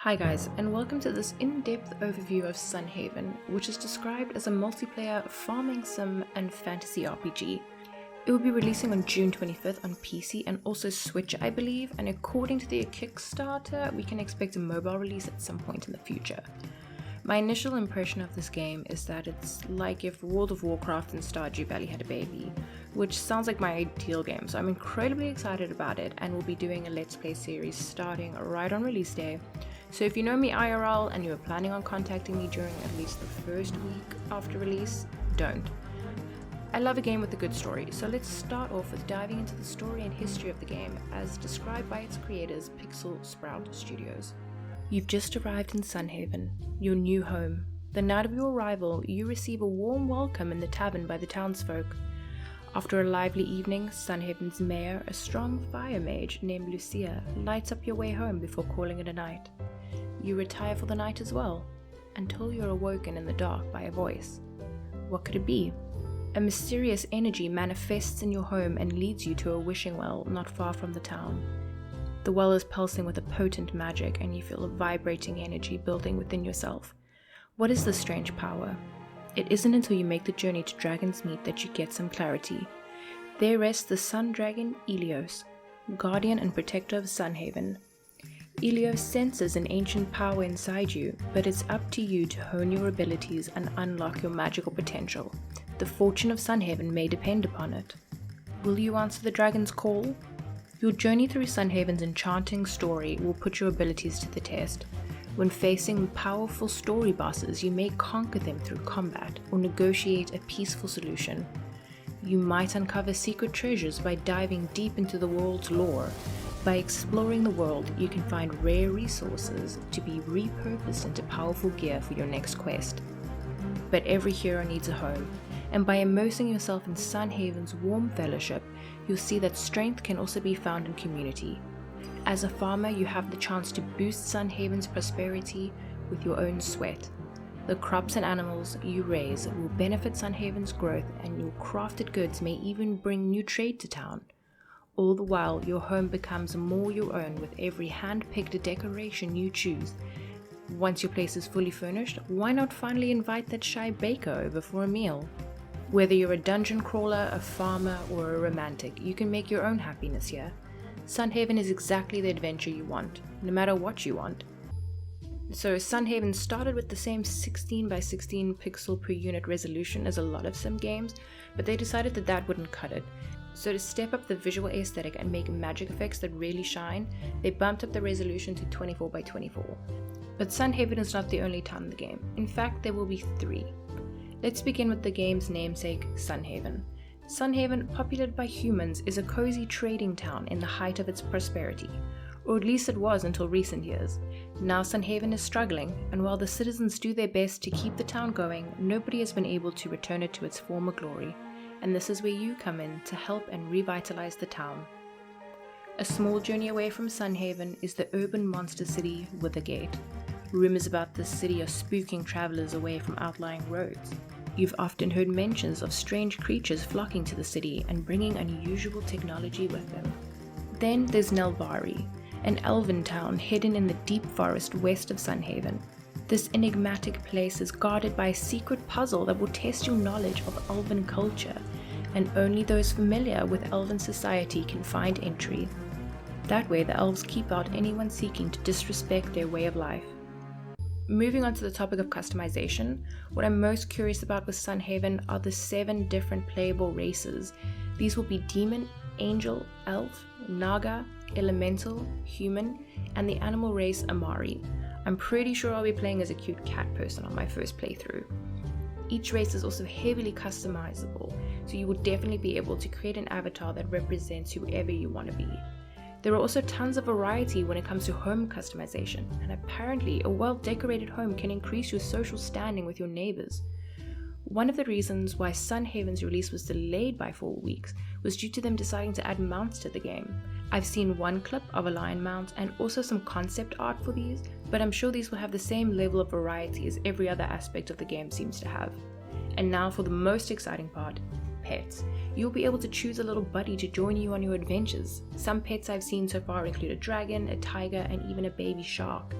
Hi guys, and welcome to this in-depth overview of Sunhaven, which is described as a multiplayer farming sim and fantasy RPG. It will be releasing on June 25th on PC and also Switch, I believe, and according to the Kickstarter, we can expect a mobile release at some point in the future. My initial impression of this game is that it's like if World of Warcraft and Stardew Valley had a baby, which sounds like my ideal game, so I'm incredibly excited about it and will be doing a Let's Play series starting right on release day. So if you know me IRL and you are planning on contacting me during at least the first week after release, don't. I love a game with a good story, so let's start off with diving into the story and history of the game as described by its creators, Pixel Sprout Studios. You've just arrived in Sunhaven, your new home. The night of your arrival, you receive a warm welcome in the tavern by the townsfolk. After a lively evening, Sunhaven's mayor, a strong fire mage named Lucia, lights up your way home before calling it a night. You retire for the night as well, until you're awoken in the dark by a voice. What could it be? A mysterious energy manifests in your home and leads you to a wishing well not far from the town. The well is pulsing with a potent magic and you feel a vibrating energy building within yourself. What is this strange power? It isn't until you make the journey to Dragon's Meet that you get some clarity. There rests the sun dragon Ilios, guardian and protector of Sunhaven. Ilios senses an ancient power inside you, but it's up to you to hone your abilities and unlock your magical potential. The fortune of Sunhaven may depend upon it. Will you answer the dragon's call? Your journey through Sunhaven's enchanting story will put your abilities to the test. When facing powerful story bosses, you may conquer them through combat or negotiate a peaceful solution. You might uncover secret treasures by diving deep into the world's lore. By exploring the world, you can find rare resources to be repurposed into powerful gear for your next quest. But every hero needs a home, and by immersing yourself in Sunhaven's warm fellowship, you'll see that strength can also be found in community. As a farmer, you have the chance to boost Sunhaven's prosperity with your own sweat. The crops and animals you raise will benefit Sunhaven's growth, and your crafted goods may even bring new trade to town. All the while, your home becomes more your own with every hand-picked decoration you choose. Once your place is fully furnished, why not finally invite that shy baker over for a meal? Whether you're a dungeon crawler, a farmer, or a romantic, you can make your own happiness here. Sunhaven is exactly the adventure you want, no matter what you want. So Sunhaven started with the same 16 by 16 pixel per unit resolution as a lot of sim games, but they decided that that wouldn't cut it. So to step up the visual aesthetic and make magic effects that really shine, they bumped up the resolution to 24 by 24. But Sunhaven is not the only town in the game. In fact, there will be 3. Let's begin with the game's namesake, Sunhaven. Sunhaven, populated by humans, is a cozy trading town in the height of its prosperity, or at least it was until recent years. Now Sunhaven is struggling, and while the citizens do their best to keep the town going, nobody has been able to return it to its former glory. And this is where you come in to help and revitalize the town. A small journey away from Sunhaven is the urban monster city Withergate. Rumors about this city are spooking travelers away from outlying roads. You've often heard mentions of strange creatures flocking to the city and bringing unusual technology with them. Then there's Nelvari, an elven town hidden in the deep forest west of Sunhaven. This enigmatic place is guarded by a secret puzzle that will test your knowledge of elven culture, and only those familiar with elven society can find entry. That way the elves keep out anyone seeking to disrespect their way of life. Moving on to the topic of customization, what I'm most curious about with Sunhaven are the 7 different playable races. These will be Demon, Angel, Elf, Naga, Elemental, Human, and the animal race Amari. I'm pretty sure I'll be playing as a cute cat person on my first playthrough. Each race is also heavily customizable, so you will definitely be able to create an avatar that represents whoever you want to be. There are also tons of variety when it comes to home customization, and apparently a well-decorated home can increase your social standing with your neighbors. One of the reasons why Sunhaven's release was delayed by 4 weeks was due to them deciding to add mounts to the game. I've seen one clip of a lion mount and also some concept art for these, but I'm sure these will have the same level of variety as every other aspect of the game seems to have. And now for the most exciting part, pets. You'll be able to choose a little buddy to join you on your adventures. Some pets I've seen so far include a dragon, a tiger, and even a baby shark.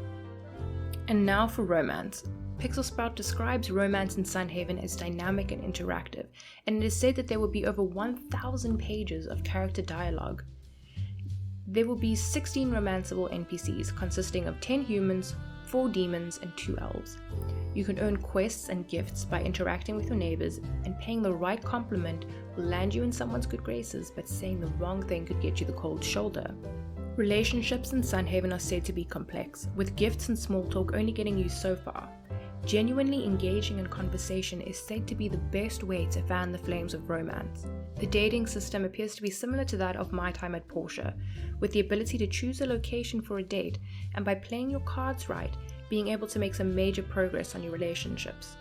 And now for romance. Pixel Sprout describes romance in Sunhaven as dynamic and interactive, and it is said that there will be over 1,000 pages of character dialogue. There will be 16 romanceable NPCs consisting of 10 humans, 4 demons, and 2 elves. You can earn quests and gifts by interacting with your neighbors, and paying the right compliment will land you in someone's good graces, but saying the wrong thing could get you the cold shoulder. Relationships in Sunhaven are said to be complex, with gifts and small talk only getting you so far. Genuinely engaging in conversation is said to be the best way to fan the flames of romance. The dating system appears to be similar to that of my time at Portia, with the ability to choose a location for a date, and by playing your cards right, being able to make some major progress on your relationships.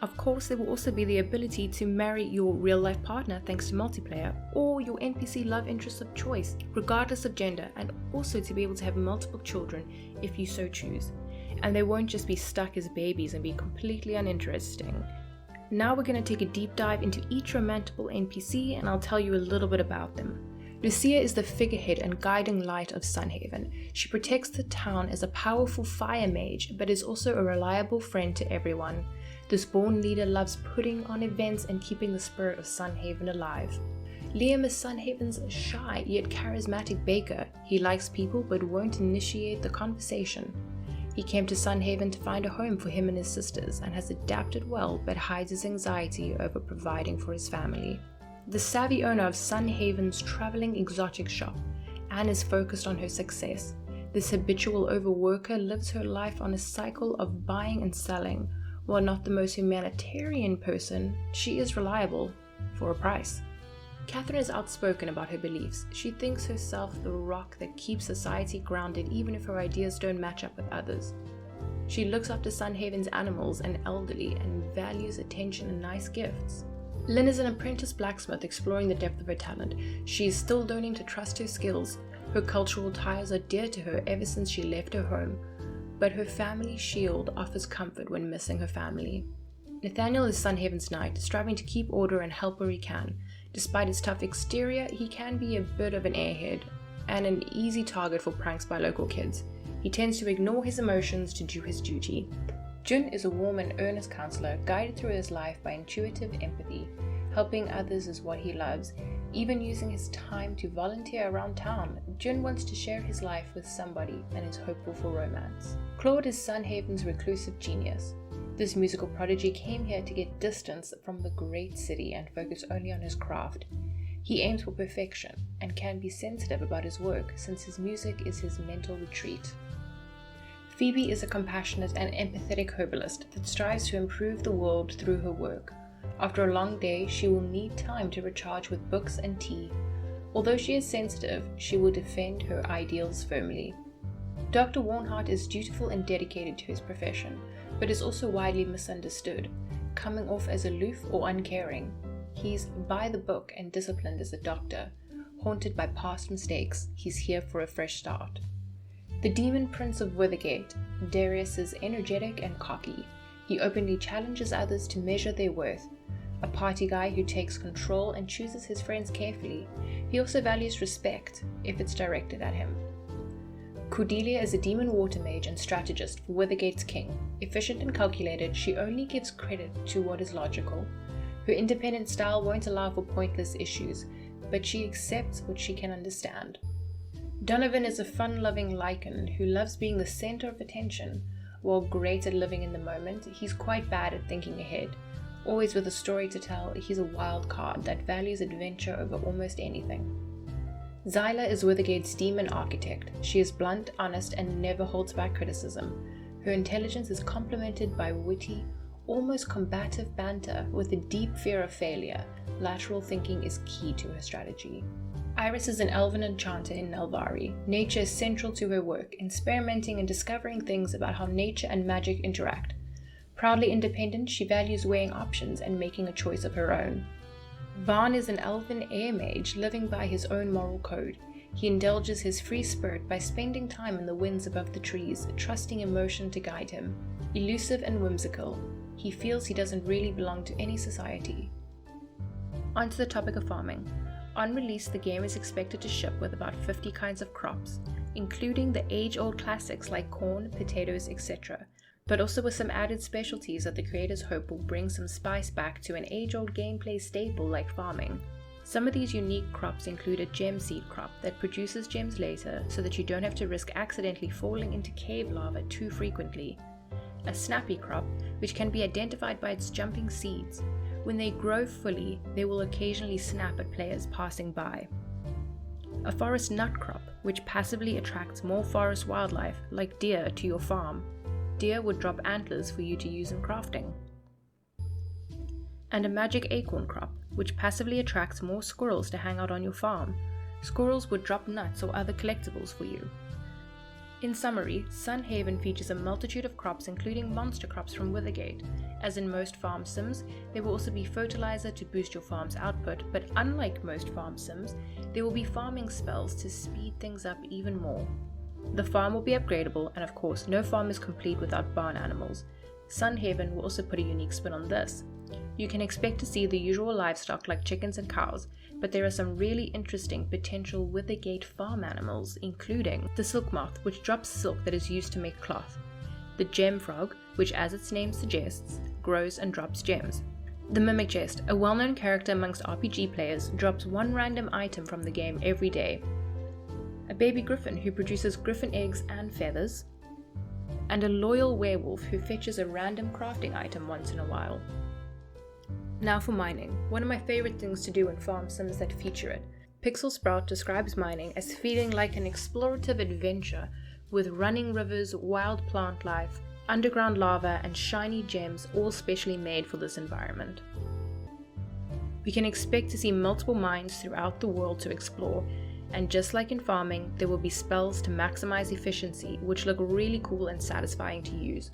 Of course, there will also be the ability to marry your real-life partner thanks to multiplayer, or your NPC love interest of choice, regardless of gender, and also to be able to have multiple children if you so choose. And they won't just be stuck as babies and be completely uninteresting. Now we're going to take a deep dive into each romanceable NPC, and I'll tell you a little bit about them. Lucia is the figurehead and guiding light of Sunhaven. She protects the town as a powerful fire mage, but is also a reliable friend to everyone. This born leader loves putting on events and keeping the spirit of Sunhaven alive. Liam is Sunhaven's shy yet charismatic baker. He likes people but won't initiate the conversation. He came to Sunhaven to find a home for him and his sisters, and has adapted well but hides his anxiety over providing for his family. The savvy owner of Sunhaven's traveling exotic shop, Anne is focused on her success. This habitual overworker lives her life on a cycle of buying and selling. While not the most humanitarian person, she is reliable for a price. Catherine is outspoken about her beliefs. She thinks herself the rock that keeps society grounded even if her ideas don't match up with others. She looks after Sunhaven's animals and elderly and values attention and nice gifts. Lynn is an apprentice blacksmith exploring the depth of her talent. She is still learning to trust her skills. Her cultural ties are dear to her ever since she left her home, but her family shield offers comfort when missing her family. Nathaniel is Sunhaven's knight, striving to keep order and help where he can. Despite his tough exterior, he can be a bit of an airhead and an easy target for pranks by local kids. He tends to ignore his emotions to do his duty. Jun is a warm and earnest counselor, guided through his life by intuitive empathy. Helping others is what he loves. Even using his time to volunteer around town, Jun wants to share his life with somebody and is hopeful for romance. Claude is Sunhaven's reclusive genius. This musical prodigy came here to get distance from the great city and focus only on his craft. He aims for perfection and can be sensitive about his work since his music is his mental retreat. Phoebe is a compassionate and empathetic herbalist that strives to improve the world through her work. After a long day, she will need time to recharge with books and tea. Although she is sensitive, she will defend her ideals firmly. Dr. Warnhart is dutiful and dedicated to his profession, but is also widely misunderstood, coming off as aloof or uncaring. He's by the book and disciplined as a doctor. Haunted by past mistakes, he's here for a fresh start. The Demon Prince of Withergate, Darius, is energetic and cocky. He openly challenges others to measure their worth. A party guy who takes control and chooses his friends carefully. He also values respect if it's directed at him. Cordelia is a demon water mage and strategist for Withergate's king. Efficient and calculated, she only gives credit to what is logical. Her independent style won't allow for pointless issues, but she accepts what she can understand. Donovan is a fun-loving lichen who loves being the center of attention. While great at living in the moment, he's quite bad at thinking ahead. Always with a story to tell, he's a wild card that values adventure over almost anything. Zyla is Withergate's demon architect. She is blunt, honest, and never holds back criticism. Her intelligence is complemented by witty, almost combative banter with a deep fear of failure. Lateral thinking is key to her strategy. Iris is an elven enchanter in Nelvari. Nature is central to her work, experimenting and discovering things about how nature and magic interact. Proudly independent, she values weighing options and making a choice of her own. Vaughn is an elven air mage living by his own moral code. He indulges his free spirit by spending time in the winds above the trees, trusting emotion to guide him. Elusive and whimsical, he feels he doesn't really belong to any society. On to the topic of farming. On release, the game is expected to ship with about 50 kinds of crops. including the age-old classics like corn, potatoes, etc., but also with some added specialties that the creators hope will bring some spice back to an age-old gameplay staple like farming. Some of these unique crops include a gem seed crop that produces gems later so that you don't have to risk accidentally falling into cave lava too frequently. A snappy crop, which can be identified by its jumping seeds. When they grow fully, they will occasionally snap at players passing by. A forest nut crop, which passively attracts more forest wildlife, like deer, to your farm. Deer would drop antlers for you to use in crafting. And a magic acorn crop, which passively attracts more squirrels to hang out on your farm. Squirrels would drop nuts or other collectibles for you. In summary, Sunhaven features a multitude of crops including monster crops from Withergate. As in most farm sims, there will also be fertilizer to boost your farm's output, but unlike most farm sims, there will be farming spells to speed things up even more. The farm will be upgradable, and of course, no farm is complete without barn animals. Sunhaven will also put a unique spin on this. You can expect to see the usual livestock like chickens and cows, but there are some really interesting potential Withergate farm animals, including the silk moth, which drops silk that is used to make cloth, the gem frog, which as its name suggests, grows and drops gems. The mimic chest, a well-known character amongst RPG players, drops one random item from the game every day. A baby griffin who produces griffin eggs and feathers, and a loyal werewolf who fetches a random crafting item once in a while. Now for mining, one of my favorite things to do in farm sims that feature it. Pixel Sprout describes mining as feeling like an explorative adventure with running rivers, wild plant life, underground lava, and shiny gems all specially made for this environment. We can expect to see multiple mines throughout the world to explore, and just like in farming, there will be spells to maximize efficiency which look really cool and satisfying to use.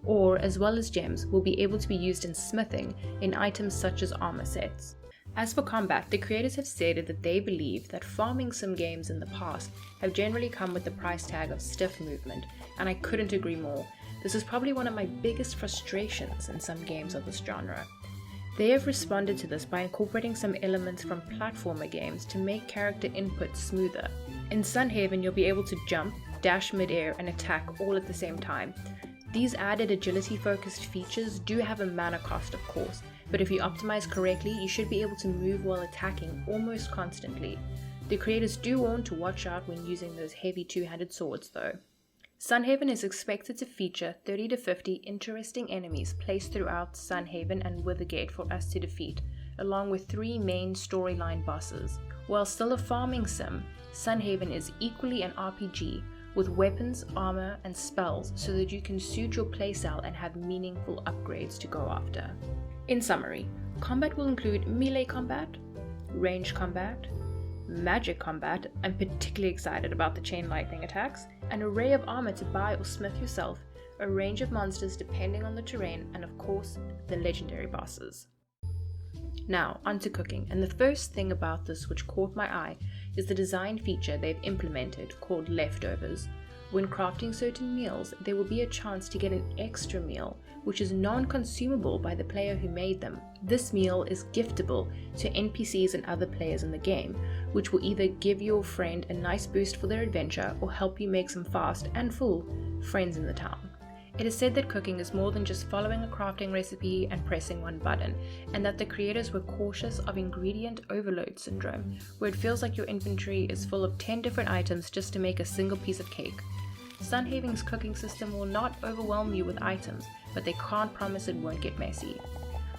Or, as well as gems, will be able to be used in smithing in items such as armor sets. As for combat, the creators have stated that they believe that farming sim games in the past have generally come with the price tag of stiff movement, and I couldn't agree more. This is probably one of my biggest frustrations in some games of this genre. They have responded to this by incorporating some elements from platformer games to make character input smoother. In Sunhaven, you'll be able to jump, dash midair, and attack all at the same time. These added agility-focused features do have a mana cost, of course, but if you optimize correctly, you should be able to move while attacking almost constantly. The creators do warn to watch out when using those heavy two-handed swords though. Sunhaven is expected to feature 30 to 50 interesting enemies placed throughout Sunhaven and Withergate for us to defeat, along with 3 main storyline bosses. While still a farming sim, Sunhaven is equally an RPG, with weapons, armor, and spells so that you can suit your playstyle and have meaningful upgrades to go after. In summary, combat will include melee combat, range combat, magic combat, I'm particularly excited about the chain lightning attacks, an array of armor to buy or smith yourself, a range of monsters depending on the terrain, and of course, the legendary bosses. Now, onto cooking, and the first thing about this which caught my eye is the design feature they've implemented called leftovers. When crafting certain meals, there will be a chance to get an extra meal, which is non-consumable by the player who made them. This meal is giftable to NPCs and other players in the game, which will either give your friend a nice boost for their adventure or help you make some fast and full friends in the town. It is said that cooking is more than just following a crafting recipe and pressing one button, and that the creators were cautious of ingredient overload syndrome, where it feels like your inventory is full of 10 different items just to make a single piece of cake. Sunhaven's cooking system will not overwhelm you with items, but they can't promise it won't get messy.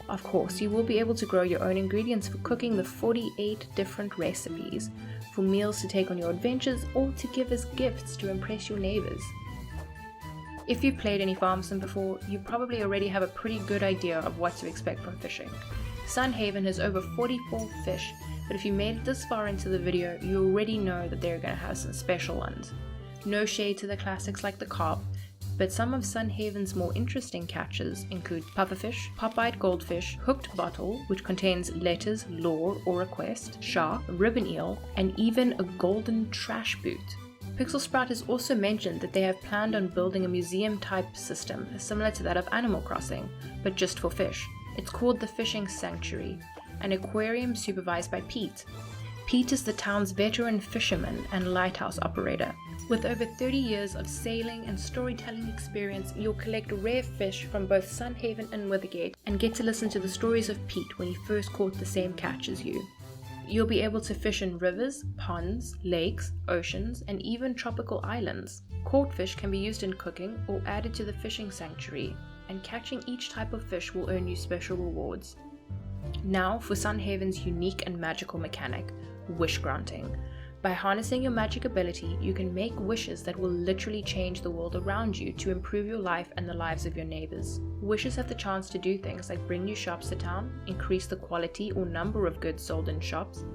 Of course, you will be able to grow your own ingredients for cooking the 48 different recipes, for meals to take on your adventures, or to give as gifts to impress your neighbors. If you've played any farm sim before, you probably already have a pretty good idea of what to expect from fishing. Sunhaven has over 44 fish, but if you made it this far into the video, you already know that they're going to have some special ones. No shade to the classics like the carp, but some of Sunhaven's more interesting catches include pufferfish, pop-eyed goldfish, hooked bottle, which contains letters, lore, or a quest, shark, ribbon eel, and even a golden trash boot. Pixel Sprout has also mentioned that they have planned on building a museum-type system similar to that of Animal Crossing, but just for fish. It's called the Fishing Sanctuary, an aquarium supervised by Pete. Pete is the town's veteran fisherman and lighthouse operator. With over 30 years of sailing and storytelling experience, you'll collect rare fish from both Sunhaven and Withergate and get to listen to the stories of Pete when he first caught the same catch as you. You'll be able to fish in rivers, ponds, lakes, oceans, and even tropical islands. Caught fish can be used in cooking or added to the fishing sanctuary, and catching each type of fish will earn you special rewards. Now for Sunhaven's unique and magical mechanic, wish granting. By harnessing your magic ability, you can make wishes that will literally change the world around you to improve your life and the lives of your neighbors. Wishes have the chance to do things like bring new shops to town, increase the quality or number of goods sold in shops,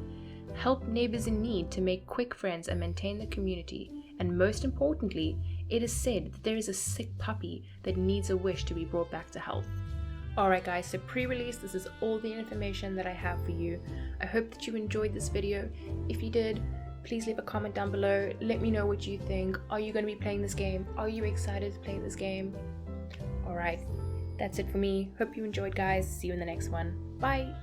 help neighbors in need to make quick friends and maintain the community, and most importantly, it is said that there is a sick puppy that needs a wish to be brought back to health. Alright guys, so pre-release, this is all the information that I have for you. I hope that you enjoyed this video. If you did, please leave a comment down below. Let me know what you think. Are you going to be playing this game? Are you excited to play this game? Alright, that's it for me. Hope you enjoyed, guys. See you in the next one. Bye!